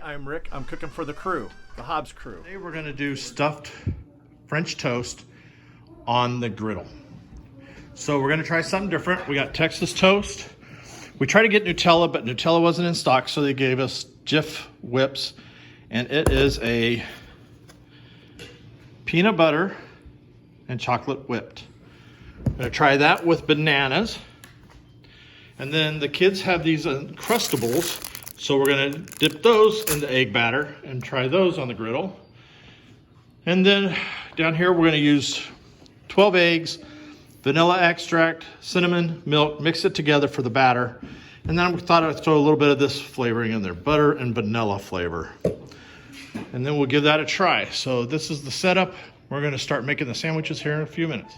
Hi, I'm Rick. I'm cooking for the crew, the Hobbs crew. Today we're gonna do stuffed French toast on the griddle. So we're gonna try something different. We got Texas toast. We tried to get Nutella, but Nutella wasn't in stock, so they gave us Jiff whips. And it is a peanut butter and chocolate whipped. I'm gonna try that with bananas. And then the kids have these uncrustables. So we're gonna dip those into egg batter and try those on the griddle. And then down here we're gonna use 12 eggs, vanilla extract, cinnamon, milk, mix it together for the batter. And then we thought I'd throw a little bit of this flavoring in there, butter and vanilla flavor. And then we'll give that a try. So this is the setup. We're gonna start making the sandwiches here in a few minutes.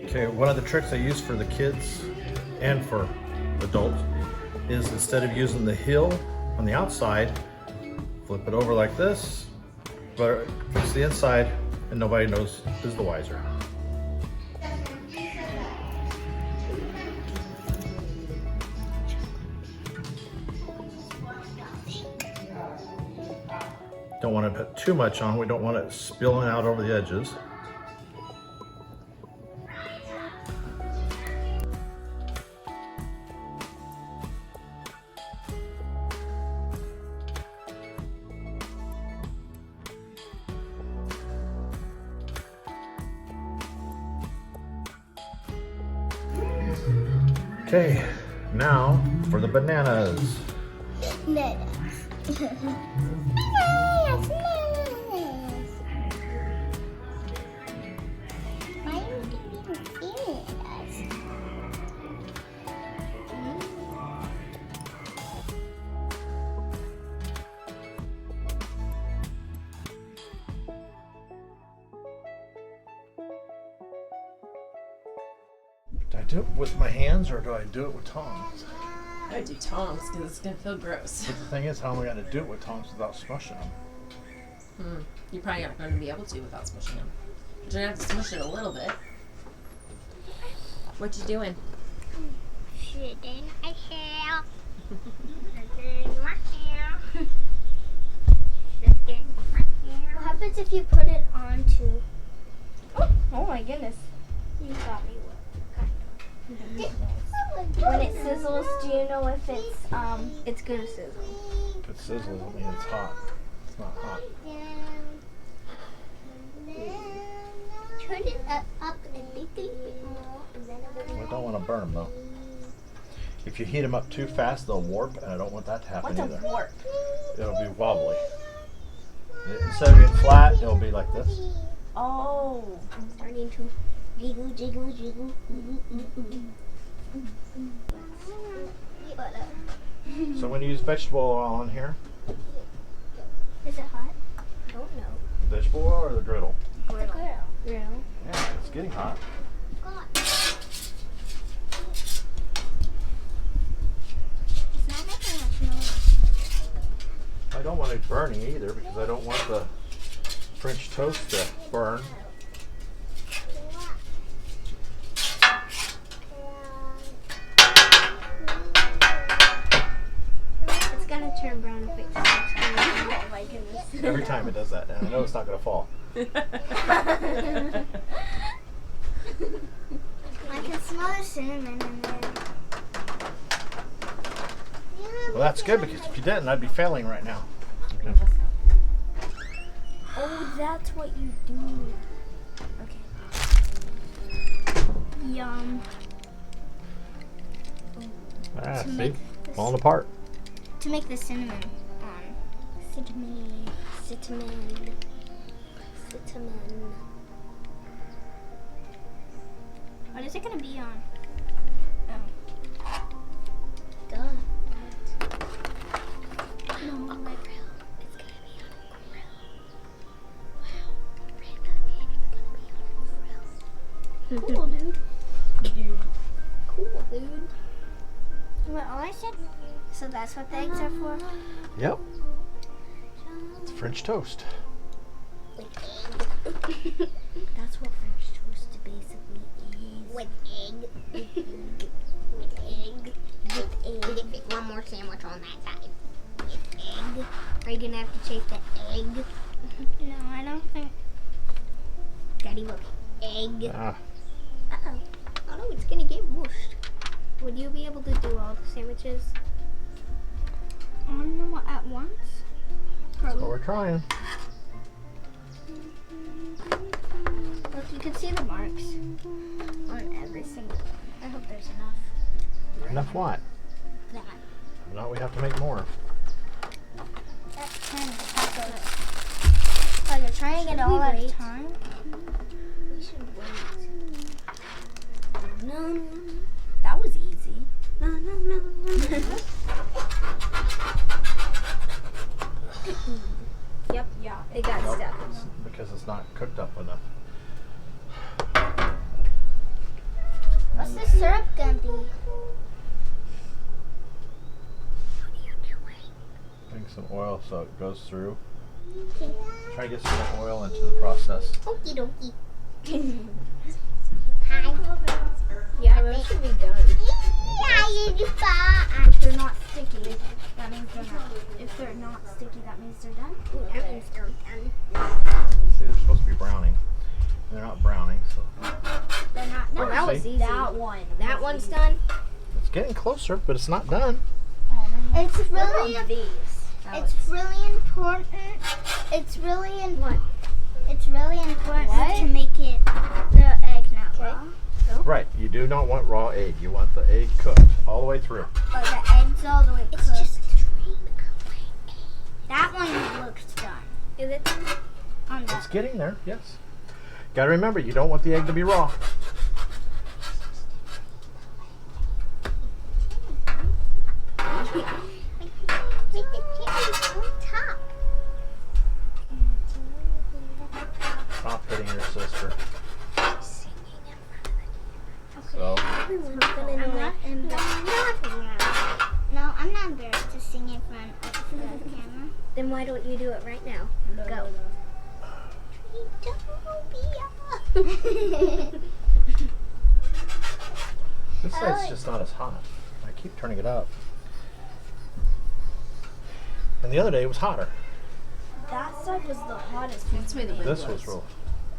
Okay, one of the tricks I use for the kids and for adults is instead of using the heel on the outside, flip it over like this, but it's the inside and nobody knows is the wiser. Don't want to put too much on, we don't want it spilling out over the edges. Okay, now for the bananas. Bananas. Bananas. Why are you doing bananas? Do I do it with my hands or do I do it with tongs? I would do tongs because it's going to feel gross. But the thing is, how am I going to do it with tongs without smushing them? You're probably not going to be able to without smushing them. But you're going to have to smush it a little bit. What you doing? Shooting my hair. Shooting my hair. Shooting my hair. What happens if you put it onto? Oh my goodness. You got me. When it sizzles, do you know if it's gonna sizzle? If it sizzles, it means it's hot. It's not hot. Turn it up a little bit more, and then I don't want to burn them though. If you heat them up too fast, they'll warp, and I don't want that to happen either. What's a warp? It'll be wobbly. Instead of being flat, it'll be like this. Oh. I'm starting to jiggle, jiggle, jiggle. So when you use vegetable oil on here, Is it hot? I don't know. vegetable oil or the griddle? Griddle. Griddle. Yeah, it's getting hot. God. I don't want it burning either because I don't want the French toast to burn. It's gonna turn brown if it oh my goodness. Every time it does that, and I know it's not going to fall. I can smell the cinnamon in there. Well, that's good because if you didn't, I'd be failing right now. Okay. Oh, that's what you do. Okay. Yum. Ah, To see? make this- Falling apart. To make the cinnamon on. Cinnamon. What is it gonna be on? Oh. Duh. No, a grill. It's gonna be on a grill. Wow. Random it's gonna be on a grill. Cool, dude. Cool, dude. What all I said? So that's what the eggs are for? Yep. It's French toast. That's what French toast basically is. With egg. With egg. One more sandwich on that side. With egg. Are you gonna have to chase the egg? No, I don't think. Daddy, look. Egg. Ah, Uh-oh. Oh no, it's gonna get mushed. Would you be able to do all the sandwiches? No, at once? that's what we're trying. Look, you can see the marks on every single one. I hope there's enough. Enough what? That. If not, we have to make more. That's 10. Oh, you're trying to get all at a time? We should wait. No. That was easy. No. Yep. Yeah. It got stuck. Because it's not cooked up enough. What's the syrup gonna be? Putting some oil so it goes through. Try to get some more oil into the process. Okie dokie. Yeah, those should be done. If they're not sticky, that means they're not. If they're not sticky, that means they're done. That means they're done. See, they're supposed to be browning. And they're not browning, so They're not. No, that was See? easy. That one's done. it's getting closer, but it's not done. It's really. These. It's really important. It's really important. It's really important to make it the egg not raw. Right, you do not want raw egg. You want the egg cooked all the way through. Or the egg's all the way cooked. It's just a dream. That one looks done. Is it done? On It's that. getting there, yes. Got to remember, you don't want the egg to be raw. Stop hitting your sister. So, Everyone's gonna know No, I'm not embarrassed to sing in front of the camera. Then why don't you do it right now? Go. this side's just not as hot. I keep turning it up. And the other day it was hotter. That side was the hottest. That's where the lid This was real.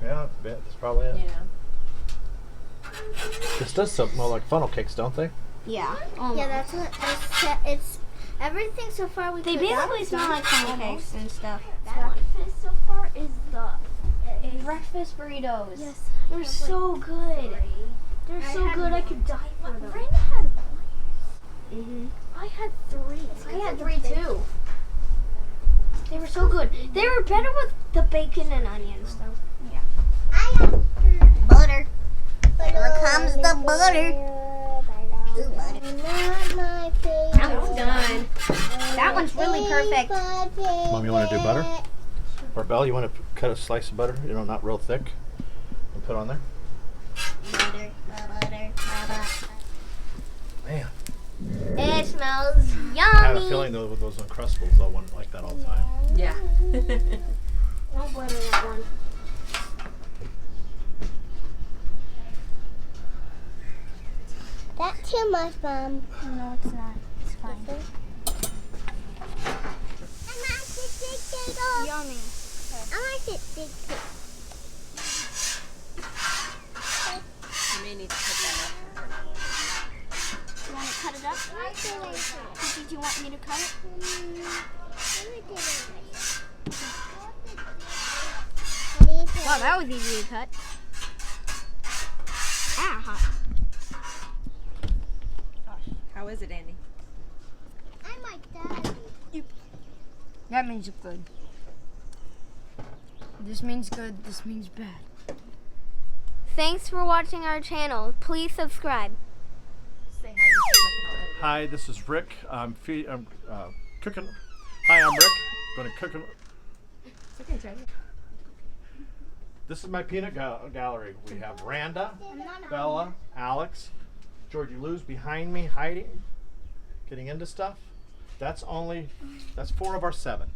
Yeah, that's probably it. Yeah. This does smell like funnel cakes, don't they? Yeah. Yeah, that's what it's. Everything so far we. They basically smell like pancakes and stuff. Breakfast so far is the breakfast burritos. Yes. They're so good. They're so good. I could die for them. Brenda had one. I had 3. I had 3 too. They were so good. They were better with the bacon and onions though. Yeah. I have butter. Here comes the butter. That one's done. That one's really perfect. Mom, you want to do butter? Or Belle, you want to cut a slice of butter, not real thick, and put on there? Butter. Man, It smells yummy. I have a feeling though with those Uncrustables, they'll want like that all the time. Yeah. No butter that one. much, Mom. No, it's not. It's fine. Yummy. I like it big too. You may need to put that up. You want to cut it up? Did you want me to cut it? Wow, that was easy to cut. Hot. How is it, Andy? I like Daddy. That means good. This means good, this means bad. Thanks for watching our channel. Please subscribe. Say hi. Hi, this is Rick. I'm cooking. Hi, I'm Rick. Going to cook. It's okay, Charlie. This is my peanut gallery. We have Randa, Bella, Alex, Georgie Lou's behind me, hiding, getting into stuff. That's 4 of our 7.